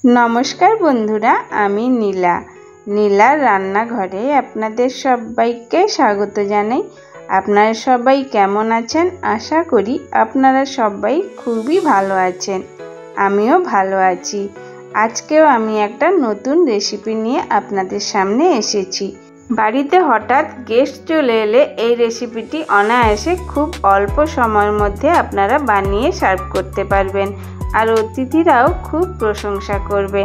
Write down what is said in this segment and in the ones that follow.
नमस्कार बंधुरा आमी नीला नीलार रान्नाघरे आपनादेर सबाइके स्वागत जानाई। आपनारा सबाई केमन आछेन? आशा करी आपनारा सबाई खूबई भालो आछेन। आमिओ भालो आछि। आजकेও आमी एकटा नतून रेसिपि निये आपनादेर सामने एसेछि। बाड़ीते हठात् गेस्ट चले एले এই রেসিপিটি অনায়াসে खूब अल्प समয়ের মধ্যে আপনারা বানিয়ে সার্ভ করতে পারবেন আর অতিথিরাও খুব প্রশংসা করবে।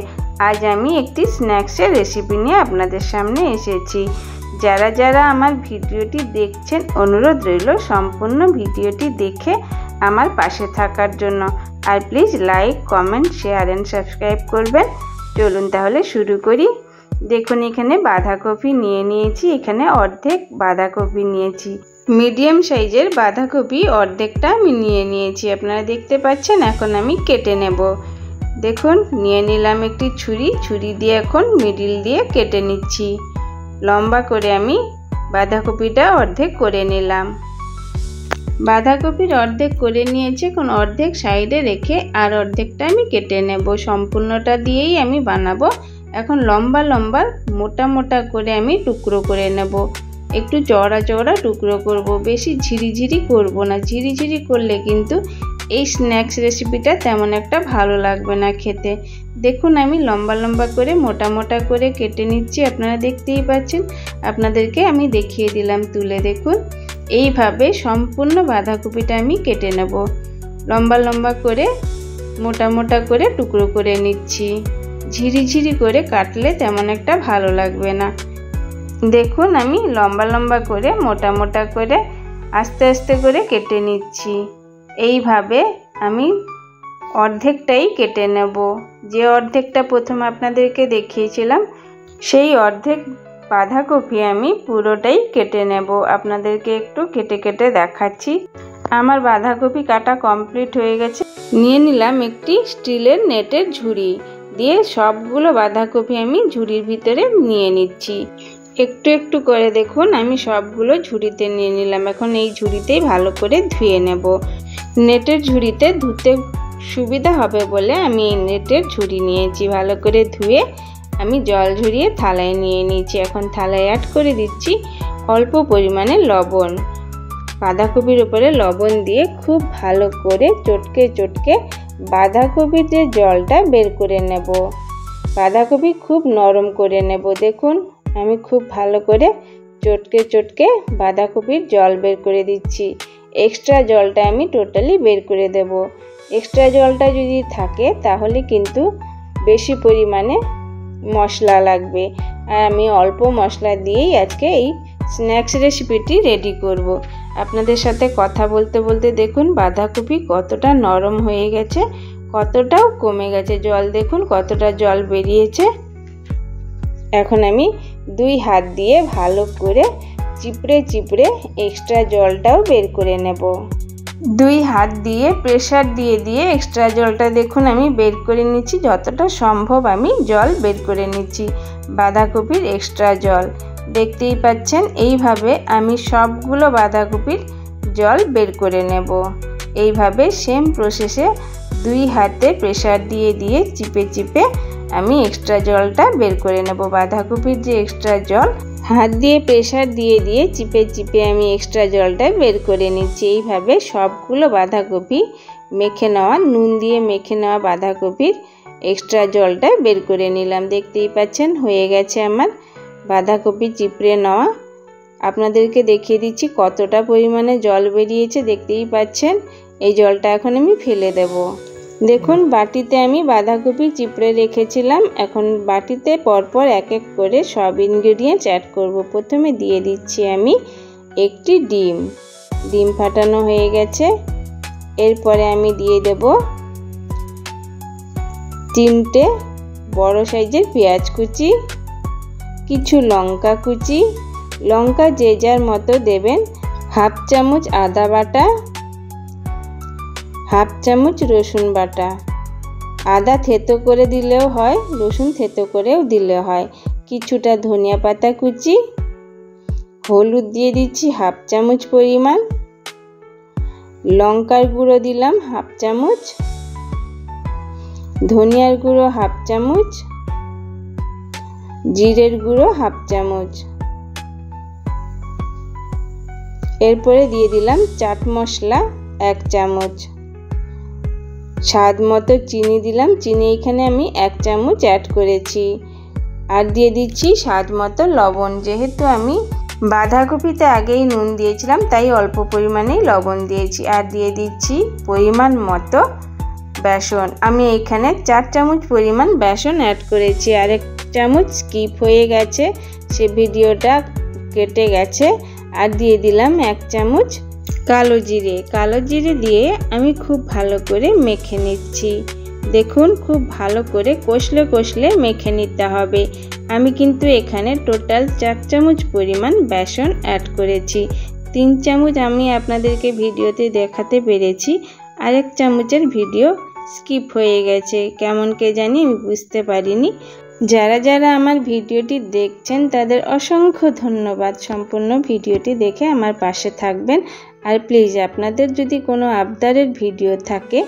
আজ আমি একটি স্ন্যাক্সের রেসিপি নিয়ে আপনাদের সামনে এসেছি। যারা যারা আমার ভিডিওটি দেখছেন অনুরোধ রইল সম্পূর্ণ ভিডিওটি দেখে আমার পাশে থাকার জন্য। আর please like comment share and subscribe করবেন। চলুন তাহলে শুরু করি। দেখুন এখানে বাঁধাকপি নিয়ে নিয়েছি, এখানে অর্ধেক বাঁধাকপি নিয়েছি। মিডিয়াম সাইজের বাঁধাকপি অর্ধেকটা আমি নিয়ে নিয়েছি, আপনারা দেখতে পাচ্ছেন। এখন আমি কেটে নেব। দেখুন নিয়ে নিলাম একটি ছুরি দিয়ে এখন মিডিল দিয়ে কেটে নিচ্ছি। লম্বা করে আমি বাঁধাকপিটা অর্ধেক করে নিলাম। বাঁধাকপির অর্ধেক করে নিয়েছি, এখন অর্ধেক সাইডে রেখে আর অর্ধেকটা আমি কেটে নেব। সম্পূর্ণটা দিয়েই আমি বানাবো। এখন লম্বা লম্বা মোটা মোটা করে আমি টুকরো করে নেব। একটু চওড়া চওড়া টুকরো করব, বেশি ঝিরিঝিরি করব না। ঝিরিঝিরি করলে কিন্তু এই স্ন্যাক্স রেসিপিটা তেমন একটা ভালো লাগবে না খেতে। দেখুন আমি লম্বা লম্বা করে মোটা মোটা করে কেটে নিচ্ছি, আপনারা দেখতেই পাচ্ছেন। আপনাদেরকে আমি দেখিয়ে দিলাম তুলে। দেখুন এইভাবে সম্পূর্ণ বাঁধাকপিটা আমি কেটে নেব। লম্বা লম্বা করে মোটা মোটা করে টুকরো করে নিচ্ছি। ঝিরিঝিরি করে কাটলে তেমন একটা ভালো লাগবে না। দেখুন আমি লম্বা লম্বা করে মোটা মোটা করে আস্তে আস্তে করে কেটে নিচ্ছি। এইভাবে আমি অর্ধেকটাই কেটে নেব। যে অর্ধেকটা প্রথম আপনাদেরকে দেখিয়েছিলাম সেই অর্ধেক বাঁধাকপি আমি পুরোটাই কেটে নেব। আপনাদেরকে একটু কেটে কেটে দেখাচ্ছি। আমার বাঁধাকপি কাটা কমপ্লিট হয়ে গেছে। নিয়ে নিলাম একটি স্টিলের নেটের ঝুড়ি, দিয়ে সবগুলো বাঁধাকপি আমি ঝুড়ির ভিতরে নিয়ে নিচ্ছি। একটু একটু করে দেখুন আমি সবগুলো ঝুড়িতে নিয়ে নিলাম। এখন এই ঝুড়িতেই ভালো করে ধুয়ে নেব। নেটের ঝুড়িতে ধুতে সুবিধা হবে বলে আমি এই নেটের ঝুড়ি নিয়েছি। ভালো করে ধুয়ে আমি জল ঝরিয়ে থালায় নিয়ে নিয়েছি। এখন থালায় অ্যাড করে দিচ্ছি অল্প পরিমাণে লবণ। বাঁধাকপির উপরে লবণ দিয়ে খুব ভালো করে চটকে চটকে বাঁধাকপির যে জলটা বের করে নেব। বাঁধাকপি খুব নরম করে নেব। দেখুন আমি খুব ভালো করে চটকে চটকে বাঁধাকপির জল বের করে দিচ্ছি। এক্সট্রা জলটা আমি টোটালি বের করে দেব। এক্সট্রা জলটা যদি থাকে তাহলে কিন্তু বেশি পরিমাণে মশলা লাগবে, আর আমি অল্প মশলা দিয়েই আজকে এই স্ন্যাক্স রেসিপিটি রেডি করব। আপনাদের সাথে কথা বলতে বলতে দেখুন বাঁধাকপি কতটা নরম হয়ে গেছে, কতটাও কমে গেছে জল। দেখুন কতটা জল বেরিয়েছে। এখন আমি দুই হাত দিয়ে ভালো করে চিপড়ে চিপড়ে এক্সট্রা জলটাও বের করে নেব। দুই হাত দিয়ে প্রেসার দিয়ে দিয়ে এক্সট্রা জলটা দেখুন আমি বের করে নিচ্ছি। যতটা সম্ভব আমি জল বের করে নিচ্ছি, বাঁধাকপির এক্সট্রা জল। দেখতেই পাচ্ছেন এইভাবে আমি সবগুলো বাঁধাকপির জল বের করে নেব। এইভাবে সেম প্রসেসে দুই হাতে প্রেসার দিয়ে দিয়ে চিপে চিপে আমি এক্সট্রা জলটা বের করে নেব। বাঁধাকপির যে এক্সট্রা জল হাত দিয়ে প্রেসার দিয়ে দিয়ে চিপে চিপে আমি এক্সট্রা জলটা বের করে নিচ্ছি। এইভাবে সবগুলো বাঁধাকপি মেখে নেওয়া, নুন দিয়ে মেখে নেওয়া বাঁধাকপির এক্সট্রা জলটা বের করে নিলাম। দেখতেই পাচ্ছেন হয়ে গেছে আমার বাঁধাকপি চিপড়ে নেওয়া। আপনাদেরকে দেখিয়ে দিচ্ছি কতটা পরিমাণে জল বেরিয়েছে, দেখতেই পাচ্ছেন। এই জলটা এখন আমি ফেলে দেব। দেখুন বাটিতে আমি বাঁধাকপি চিপড়ে রেখেছিলাম। এখন বাটিতে পরপর এক এক করে সব ইনগ্রেডিয়েন্টস অ্যাড করব। প্রথমে দিয়ে দিচ্ছি আমি একটি ডিম। ডিম ফাটানো হয়ে গেছে। এরপরে আমি দিয়ে দেব 3টে বড় সাইজের পেঁয়াজ কুচি, কিছু লঙ্কা কুচি, লঙ্কা যে যার মতো দেবেন, হাফ চামচ আদা বাটা, হাফ চামচ রসুন বাটা। আদা থেতো করে দিলেও হয়, রসুন থেতো করেও দিলে হয়। কিছুটা ধনিয়া পাতা কুচি, হলুদ দিয়ে দিচ্ছি হাফ চামচ পরিমাণ, লঙ্কার গুঁড়ো দিলাম হাফ চামচ, ধনিয়ার গুঁড়ো হাফ চামচ, জিরের গুঁড়ো হাফ চামচ, এরপরে দিয়ে দিলাম চাট মশলা 1 চামচ, স্বাদ মতো চিনি দিলাম, চিনি এখানে আমি 1 চামচ অ্যাড করেছি, আর দিয়ে দিচ্ছি স্বাদ মতো লবণ। যেহেতু আমি বাঁধাকপিতে আগেই নুন দিয়েছিলাম তাই অল্প পরিমাণেই লবণ দিয়েছি। আর দিয়ে দিচ্ছি পরিমাণ মতো বেসন। আমি এখানে 4 চামচ পরিমাণ বেসন অ্যাড করেছি, আর 1 চামচ স্কিপ হয়ে গেছে, সে ভিডিওটা কেটে গেছে। আর দিয়ে দিলাম 1 চামচ কালো জিরে দিয়ে আমি খুব ভালো করে মেখে নিচ্ছি। দেখুন খুব ভালো করে কষলে মেখে নিতে হবে। আমি কিন্তু এখানে টোটাল 4 চামচ পরিমাণ বেসন অ্যাড করেছি। 3 চামচ আমি আপনাদেরকে ভিডিওতে দেখাতে পেরেছি, আর 1 চামচের ভিডিও স্কিপ হয়ে গেছে, কেমন কে জানি আমি বুঝতে পারিনি। যারা আমার ভিডিওটি দেখছেন তাদের অসংখ্য ধন্যবাদ। সম্পূর্ণ ভিডিওটি দেখে আমার পাশে থাকবেন। আর প্লিজ আপনাদের যদি কোনো আবদারের ভিডিও থাকে,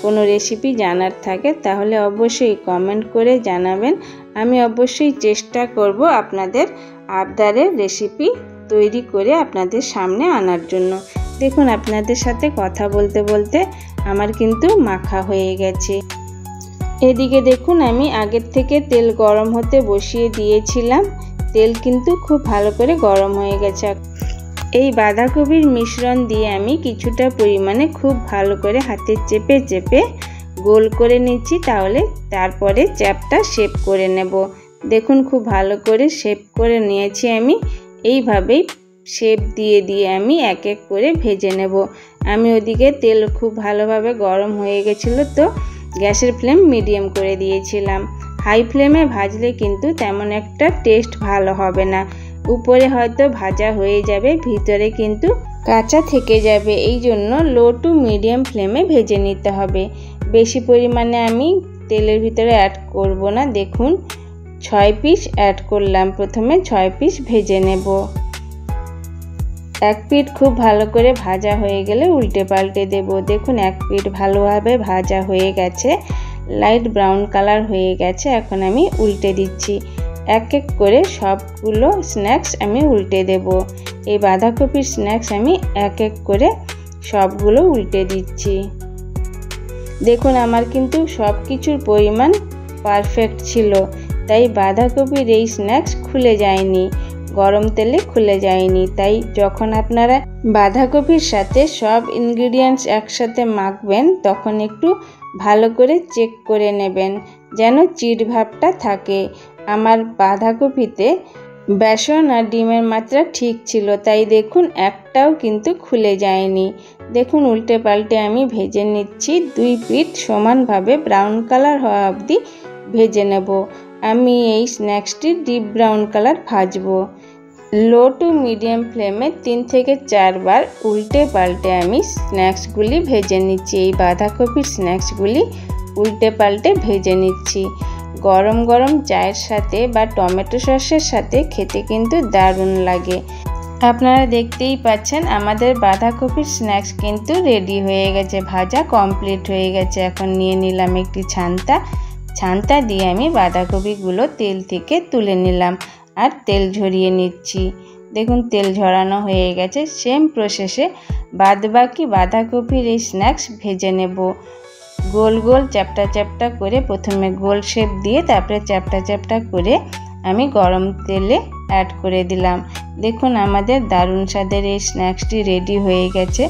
কোনো রেসিপি জানার থাকে, তাহলে অবশ্যই কমেন্ট করে জানাবেন। আমি অবশ্যই চেষ্টা করব আপনাদের আবদারের রেসিপি তৈরি করে আপনাদের সামনে আনার জন্য। দেখুন আপনাদের সাথে কথা বলতে বলতে আমার কিন্তু মাখা হয়ে গেছে। এদিকে দেখুন আমি আগের থেকে তেল গরম হতে বসিয়ে দিয়েছিলাম। তেল কিন্তু খুব ভালো করে গরম হয়ে গেছে। এই বাঁধাকপির মিশ্রণ দিয়ে আমি কিছুটা পরিমাণে খুব ভালো করে হাতে চেপে গোল করে নিচ্ছি, তারপরে চ্যাপটা শেপ করে নেব। দেখুন খুব ভালো করে শেপ করে নিয়েছি আমি। এইভাবেই শেপ দিয়ে আমি এক এক করে ভেজে নেব। আমি ওদিকে তেল খুব ভালোভাবে গরম হয়ে গেছিলো, তো গ্যাসের ফ্লেম মিডিয়াম করে দিয়েছিলাম। হাই ফ্লেমে ভাজলে কিন্তু তেমন একটা টেস্ট ভালো হবে না। উপরে হয়তো ভাজা হয়ে যাবে, ভিতরে কিন্তু কাঁচা থেকে যাবে। এই জন্য লো টু মিডিয়াম ফ্লেমে ভেজে নিতে হবে। বেশি পরিমাণে আমি তেলের ভিতরে অ্যাড করব না। দেখুন 6 পিস অ্যাড করলাম, প্রথমে 6 পিস ভেজে নেব। এক পিঠ খুব ভালো করে ভাজা হয়ে গেলে উল্টে পাল্টে দেব। দেখুন এক পিঠ ভালোভাবে ভাজা হয়ে গেছে, লাইট ব্রাউন কালার হয়ে গেছে। এখন আমি উল্টে দিচ্ছি। এক এক করে সবগুলো স্ন্যাক্স আমি উল্টে দেব। এই বাঁধাকপির স্ন্যাক্স আমি এক এক করে সবগুলো উল্টে দিচ্ছি। দেখুন আমার কিন্তু সব কিছুর পরিমাণ পারফেক্ট ছিল, তাই বাঁধাকপির এই স্ন্যাক্স খুলে যায়নি, গরম তেলে খুলে যায়নি। তাই যখন আপনারা বাঁধাকপির সাথে সব ইনগ্রিডিয়েন্টস একসাথে মাখবেন, তখন একটু ভালো করে চেক করে নেবেন যেন চিট ভাবটা থাকে। আমার বাঁধাকপিতে বেসন আর ডিমের মাত্রা ঠিক ছিল, তাই দেখুন একটাও কিন্তু খুলে যায়নি। দেখুন উল্টে পাল্টে আমি ভেজে নিচ্ছি। 2 পিঠ সমানভাবে ব্রাউন কালার হওয়া অবধি ভেজে নেব। আমি এই স্ন্যাক্সটি ডিপ ব্রাউন কালার ভাজবো। লো টু মিডিয়াম ফ্লেমে 3 থেকে 4 বার উল্টে পাল্টে আমি স্ন্যাক্সগুলি ভেজে নিচ্ছি। এই বাঁধাকপির স্ন্যাক্সগুলি উল্টে পাল্টে ভেজে নিচ্ছি। গরম গরম চায়ের সাথে বা টমেটো সসের সাথে খেতে কিন্তু দারুণ লাগে। আপনারা দেখতেই পাচ্ছেন আমাদের বাঁধাকপির স্ন্যাক্স কিন্তু রেডি হয়ে গেছে, ভাজা কমপ্লিট হয়ে গেছে। এখন নিয়ে নিলাম একটি ছান্তা দিয়ে আমি বাঁধাকপিগুলো তেল থেকে তুলে নিলাম আর তেল ঝরিয়ে নিচ্ছি। দেখুন তেল ঝরানো হয়ে গেছে। সেম প্রসেসে বাদবাকি বাঁধাকপির এই স্ন্যাক্স ভেজে নেব। গোল গোল চ্যাপটা করে প্রথমে গোল শেপ দিয়ে তারপরে চ্যাপটা করে আমি গরম তেলে অ্যাড করে দিলাম। দেখুন আমাদের দারুণ স্বাদের এই স্ন্যাক্সটি রেডি হয়ে গেছে।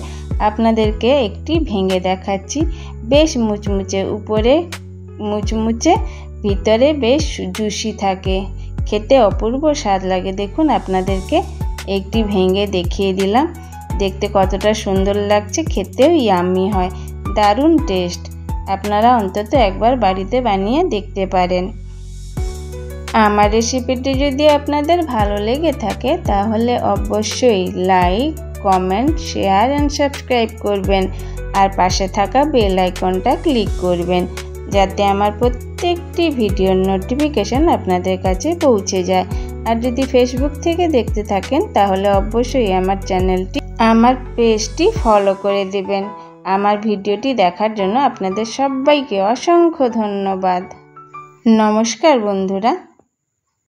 আপনাদেরকে একটি ভেঙে দেখাচ্ছি। বেশ মুচমুচে, উপরে মুচমুচে, ভিতরে বেশ জুসি থাকে, খেতে অপূর্ব স্বাদ লাগে। দেখুন আপনাদেরকে একটি ভেঙে দেখিয়ে দিলাম। দেখতে কতটা সুন্দর লাগছে, খেতেও ইয়াম্মি হয়, দারুণ টেস্ট। আপনারা অন্তত একবার বাড়িতে বানিয়ে দেখতে পারেন। আমার রেসিপিটি যদি আপনাদের ভালো লেগে থাকে তাহলে অবশ্যই like, comment, share and subscribe করবেন। আর পাশে থাকা বেল আইকনটা ক্লিক করবেন যাতে আমার প্রত্যেকটি ভিডিওর নোটিফিকেশন আপনাদের কাছে পৌঁছে যায়। আর যদি ফেসবুক থেকে দেখতে থাকেন তাহলে অবশ্যই আমার পেজটি ফলো করে দেবেন। আমার ভিডিওটি দেখার জন্য আপনাদের সবাইকে অসংখ্য ধন্যবাদ। নমস্কার বন্ধুরা।